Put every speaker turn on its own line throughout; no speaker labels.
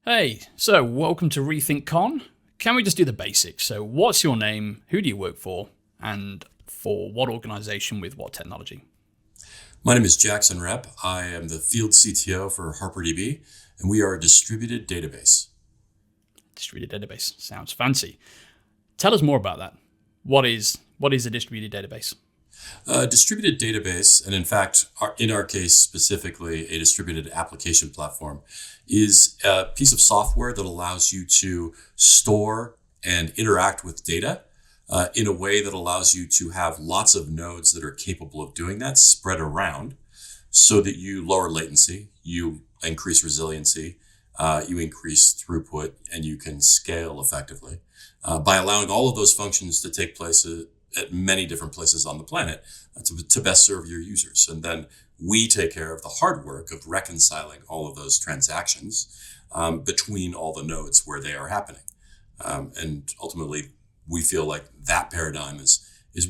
Hey, so welcome to RethinkConn. Can we just do the basics? So what's your name, who do you work for, and for what organization with what technology?
My name is Jaxon Repp. I am the field CTO for HarperDB, and we are a distributed database.
Distributed database. Sounds fancy. Tell us more about that. What is a distributed database?
A distributed database, and in fact, in our case specifically, a distributed application platform, is a piece of software that allows you to store and interact with data in a way that allows you to have lots of nodes that are capable of doing that spread around so that you lower latency, you increase resiliency, you increase throughput, and you can scale effectively by allowing all of those functions to take place at many different places on the planet to best serve your users. And then we take care of the hard work of reconciling all of those transactions between all the nodes where they are happening. And ultimately, we feel like that paradigm is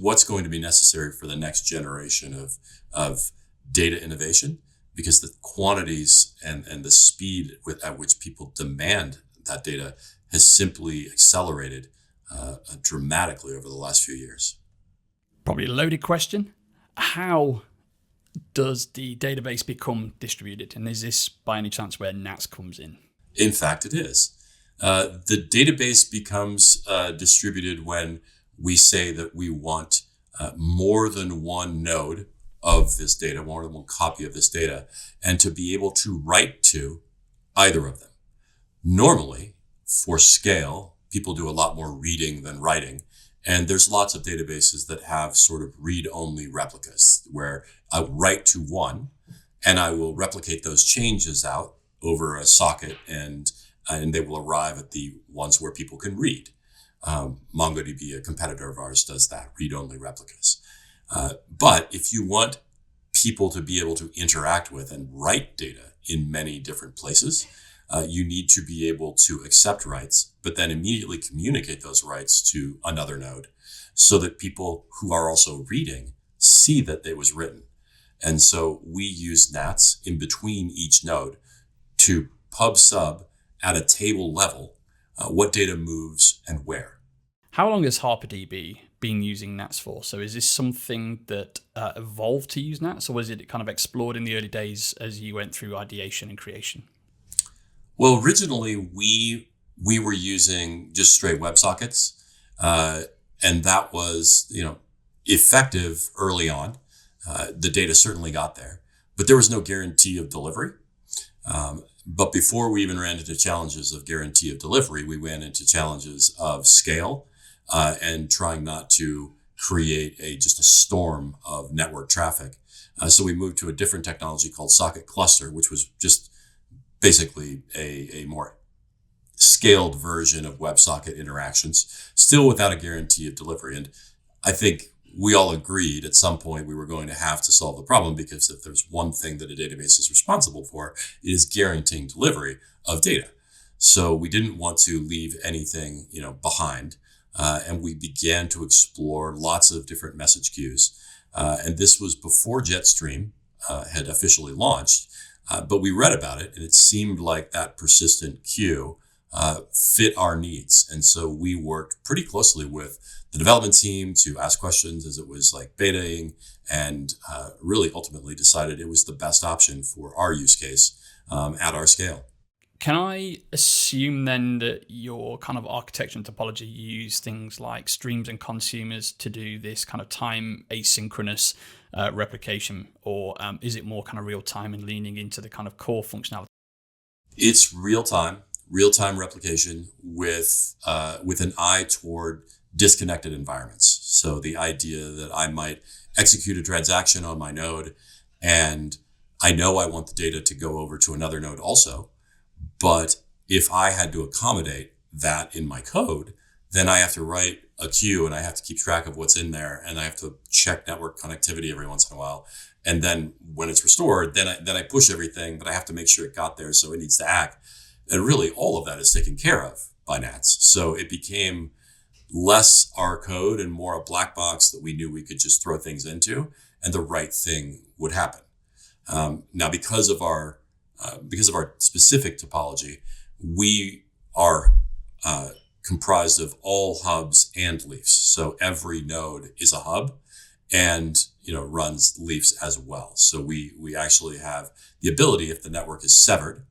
what's going to be necessary for the next generation of data innovation, because the quantities and the speed at which people demand that data has simply accelerated dramatically over the last few years.
Probably a loaded question. How does the database become distributed? And is this by any chance where NATS comes in?
In fact, it is. The database becomes distributed when we say that we want more than one node of this data, more than one copy of this data, and to be able to write to either of them. Normally, for scale, people do a lot more reading than writing. And there's lots of databases that have sort of read-only replicas where I write to one and I will replicate those changes out over a socket and they will arrive at the ones where people can read. MongoDB, a competitor of ours, does that, read-only replicas. But if you want people to be able to interact with and write data in many different places, you need to be able to accept writes, but then immediately communicate those writes to another node so that people who are also reading see that it was written. And so we use NATS in between each node to pub sub at a table level what data moves and where.
How long has HarperDB been using NATS for? So is this something that evolved to use NATS, or was it kind of explored in the early days as you went through ideation and creation?
Well, originally we were using just straight WebSockets, and that was effective early on. The data certainly got there, but there was no guarantee of delivery. But before we even ran into challenges of guarantee of delivery, we ran into challenges of scale and trying not to create just a storm of network traffic. So we moved to a different technology called Socket Cluster, which was just basically a more scaled version of WebSocket interactions, still without a guarantee of delivery. And I think we all agreed at some point we were going to have to solve the problem, because if there's one thing that a database is responsible for, it is guaranteeing delivery of data. So we didn't want to leave anything, behind. And we began to explore lots of different message queues. And this was before Jetstream had officially launched. But we read about it, and it seemed like that persistent queue fit our needs. And so we worked pretty closely with the development team to ask questions as it was like betaing, and really ultimately decided it was the best option for our use case at our scale.
Can I assume then that your kind of architecture and topology, you use things like streams and consumers to do this kind of time asynchronous replication, or is it more kind of real time and leaning into the kind of core functionality?
It's real time replication with an eye toward disconnected environments. So the idea that I might execute a transaction on my node, and I know I want the data to go over to another node also. But if I had to accommodate that in my code, then I have to write a queue and I have to keep track of what's in there, and I have to check network connectivity every once in a while. And then when it's restored, then I push everything, but I have to make sure it got there, so it needs to act. And really all of that is taken care of by NATS. So it became less our code and more a black box that we knew we could just throw things into and the right thing would happen. Now, because of our specific topology, we are comprised of all hubs and leafs. So every node is a hub and, runs leafs as well. So we actually have the ability, if the network is severed,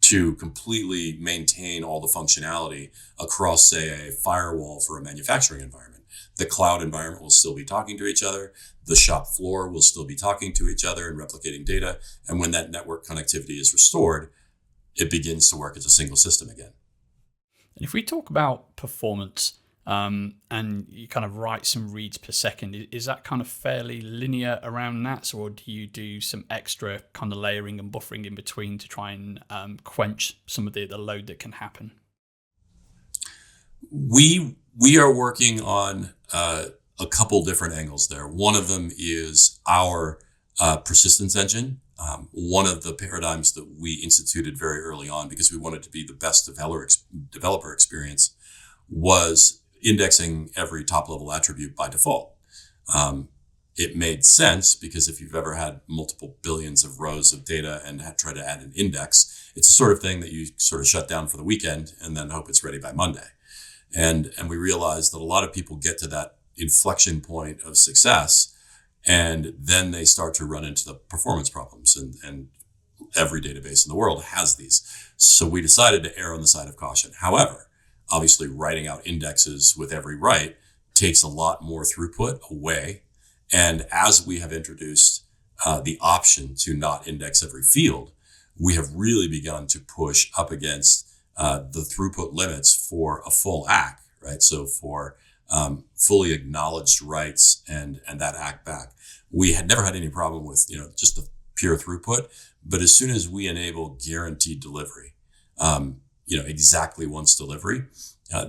to completely maintain all the functionality across, say, a firewall for a manufacturing environment. The cloud environment will still be talking to each other. The shop floor will still be talking to each other and replicating data. And when that network connectivity is restored, it begins to work as a single system again.
And if we talk about performance, and you kind of write some reads per second, is that kind of fairly linear around NATS, or do you do some extra kind of layering and buffering in between to try and quench some of the load that can happen?
We are working on a couple different angles there. One of them is our persistence engine. One of the paradigms that we instituted very early on, because we wanted to be the best developer experience, was indexing every top level attribute by default. It made sense because if you've ever had multiple billions of rows of data and try to add an index, it's the sort of thing that you sort of shut down for the weekend and then hope it's ready by Monday. And we realized that a lot of people get to that inflection point of success, and then they start to run into the performance problems. And every database in the world has these. So we decided to err on the side of caution. However, obviously writing out indexes with every write takes a lot more throughput away. And as we have introduced the option to not index every field, we have really begun to push up against the throughput limits for a full ACK, right? So for fully acknowledged writes and that ACK back, we had never had any problem with, just the pure throughput. But as soon as we enable guaranteed delivery, exactly once delivery,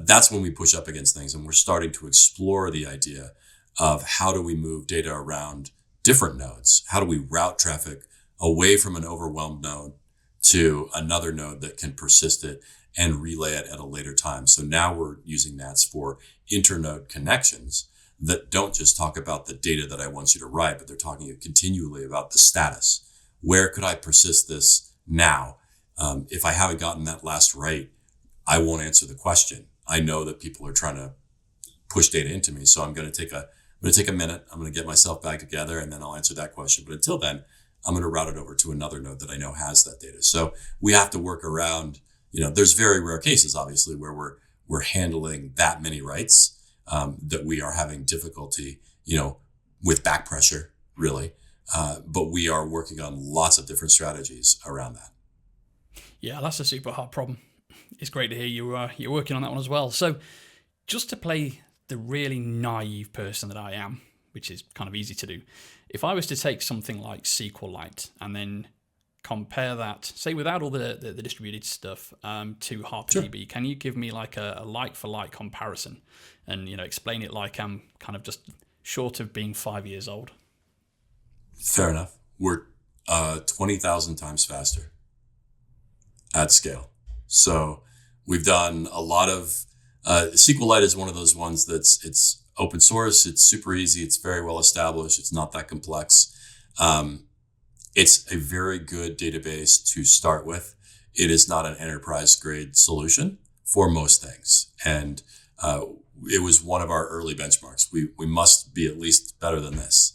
that's when we push up against things. And we're starting to explore the idea of how do we move data around different nodes? How do we route traffic away from an overwhelmed node to another node that can persist it and relay it at a later time? So now we're using NATS for internode connections that don't just talk about the data that I want you to write, but they're talking continually about the status. Where could I persist this now? If I haven't gotten that last write, I won't answer the question. I know that people are trying to push data into me, so I'm going to take a minute. I'm going to get myself back together, and then I'll answer that question. But until then, I'm going to route it over to another node that I know has that data. So we have to work around. There's very rare cases, obviously, where we're handling that many writes that we are having difficulty, with back pressure, really. But we are working on lots of different strategies around that.
Yeah, that's a super hard problem. It's great to hear you're working on that one as well. So just to play the really naive person that I am, which is kind of easy to do, if I was to take something like SQLite and then compare that, say without all the distributed stuff, to HarperDB, sure. Can you give me like a like-for-like comparison and explain it like I'm kind of just short of being 5 years old?
Fair enough. We're 20,000 times faster at scale. So we've done a lot of SQLite is one of those ones it's open source. It's super easy. It's very well established. It's not that complex. It's a very good database to start with. It is not an enterprise grade solution for most things. And it was one of our early benchmarks. We must be at least better than this.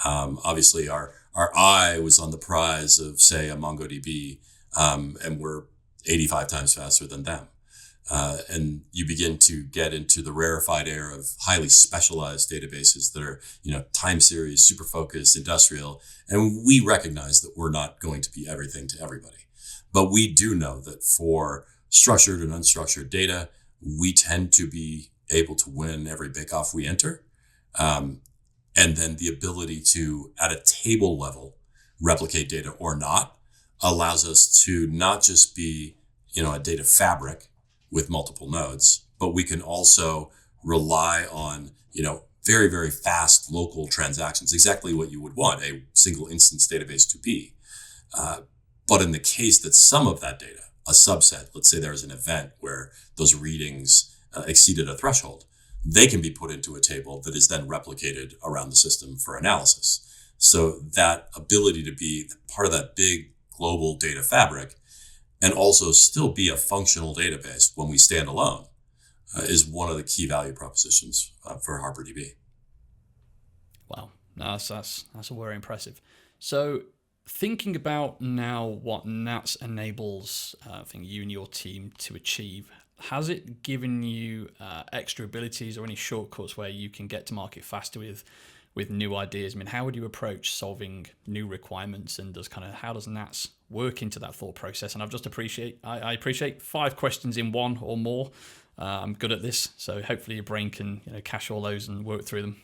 Obviously, our eye was on the prize of, say, a MongoDB, and we're 85 times faster than them. And you begin to get into the rarefied air of highly specialized databases that are, time series, super focused, industrial. And we recognize that we're not going to be everything to everybody. But we do know that for structured and unstructured data, we tend to be able to win every bake-off we enter. And then the ability to, at a table level, replicate data or not allows us to not just be, a data fabric with multiple nodes, but we can also rely on, very, very fast local transactions, exactly what you would want a single instance database to be. But in the case that some of that data, a subset, let's say there's an event where those readings exceeded a threshold, they can be put into a table that is then replicated around the system for analysis. So that ability to be part of that big global data fabric and also still be a functional database when we stand alone is one of the key value propositions for HarperDB.
Wow, no, that's very impressive. So thinking about now what NATS enables, I think you and your team to achieve, has it given you extra abilities or any shortcuts where you can get to market faster with new ideas? I mean, how would you approach solving new requirements, and how does NATS work into that thought process? And I appreciate 5 questions in one or more. I'm good at this, so hopefully your brain can cache all those and work through them.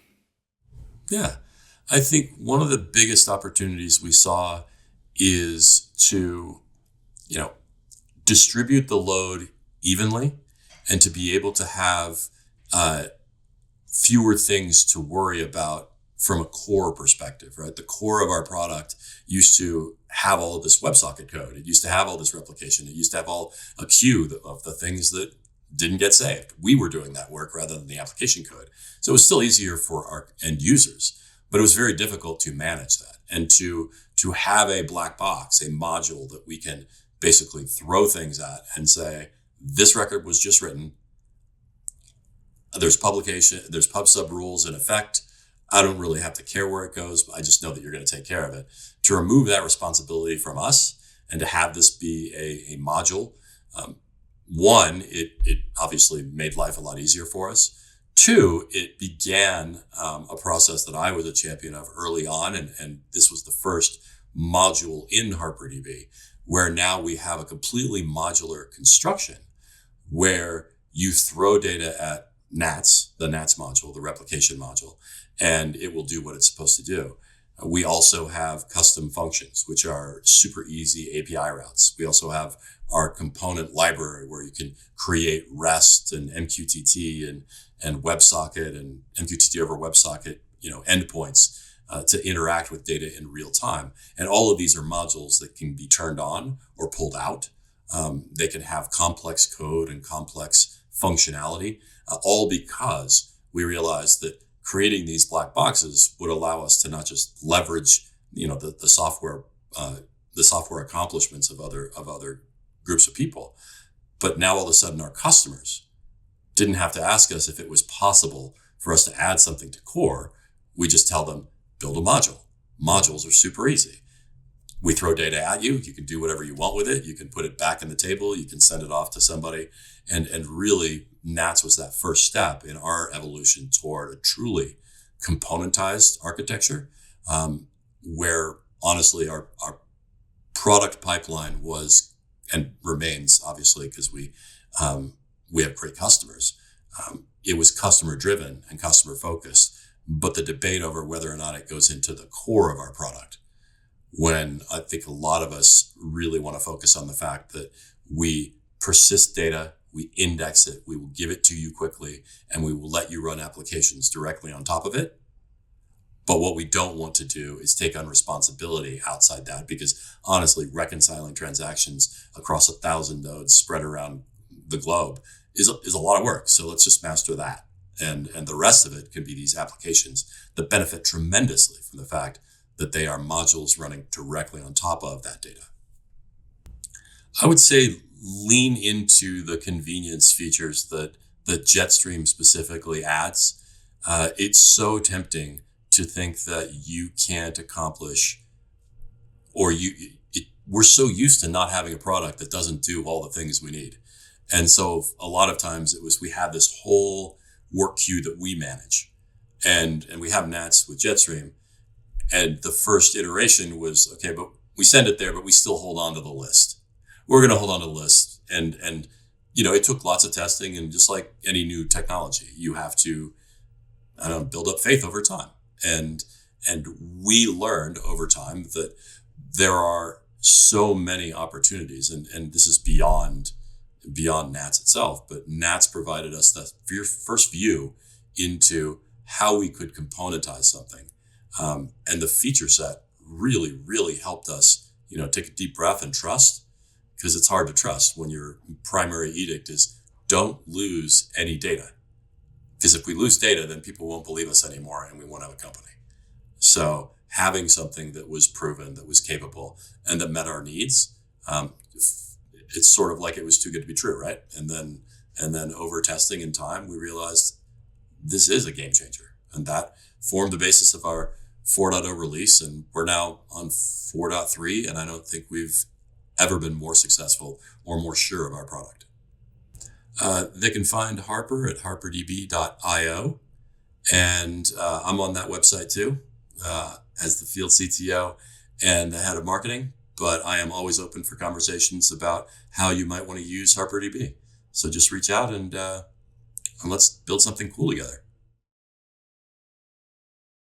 Yeah, I think one of the biggest opportunities we saw is to, distribute the load evenly and to be able to have fewer things to worry about from a core perspective, right? The core of our product used to have all of this WebSocket code. It used to have all this replication. It used to have a queue of the things that didn't get saved. We were doing that work rather than the application code. So it was still easier for our end users, but it was very difficult to manage that and to have a black box, a module that we can basically throw things at and say, this record was just written. There's publication, there's pub sub rules in effect. I don't really have to care where it goes, but I just know that you're going to take care of it. To remove that responsibility from us and to have this be a module, one, it obviously made life a lot easier for us. 2, it began a process that I was a champion of early on, and this was the first module in HarperDB, where now we have a completely modular construction where you throw data at NATS, the NATS module, the replication module, and it will do what it's supposed to do. We also have custom functions, which are super easy API routes. We also have our component library where you can create REST and MQTT and WebSocket and MQTT over WebSocket, endpoints to interact with data in real time. And all of these are modules that can be turned on or pulled out. They can have complex code and complex functionality, all because we realized that creating these black boxes would allow us to not just leverage, the software accomplishments of other groups of people, but now all of a sudden our customers didn't have to ask us if it was possible for us to add something to core. We just tell them, build a module. Modules are super easy. We throw data at you. You can do whatever you want with it. You can put it back in the table. You can send it off to somebody. And really, NATS was that first step in our evolution toward a truly componentized architecture, where honestly, our product pipeline was and remains, obviously, because we have great customers. It was customer driven and customer focused, but the debate over whether or not it goes into the core of our product, when I think a lot of us really want to focus on the fact that we persist data, we index it, we will give it to you quickly, and we will let you run applications directly on top of it. But what we don't want to do is take on responsibility outside that, because honestly, reconciling transactions across 1,000 nodes spread around the globe is a lot of work. So let's just master that. And the rest of it can be these applications that benefit tremendously from the fact that they are modules running directly on top of that data. I would say lean into the convenience features that Jetstream specifically adds. It's so tempting to think that you can't accomplish, or we're so used to not having a product that doesn't do all the things we need. And so a lot of times we have this whole work queue that we manage, and we have NATS with Jetstream. And the first iteration was, okay, but we send it there, but we still hold on to the list. We're going to hold on to the list. And it took lots of testing, and just like any new technology, you have to, build up faith over time. And we learned over time that there are so many opportunities, and this is beyond NATS itself, but NATS provided us that first view into how we could componentize something. And the feature set really, really helped us, take a deep breath and trust, because it's hard to trust when your primary edict is don't lose any data. Because if we lose data, then people won't believe us anymore and we won't have a company. So having something that was proven, that was capable, and that met our needs, it's sort of like it was too good to be true, right? And then over testing in time, we realized this is a game changer, and that formed the basis of our 4.0 release. And we're now on 4.3, and I don't think we've ever been more successful or more sure of our product. They can find Harper at harperdb.io, and I'm on that website too, as the field CTO and the head of marketing. But I am always open for conversations about how you might want to use HarperDB. So just reach out and let's build something cool together.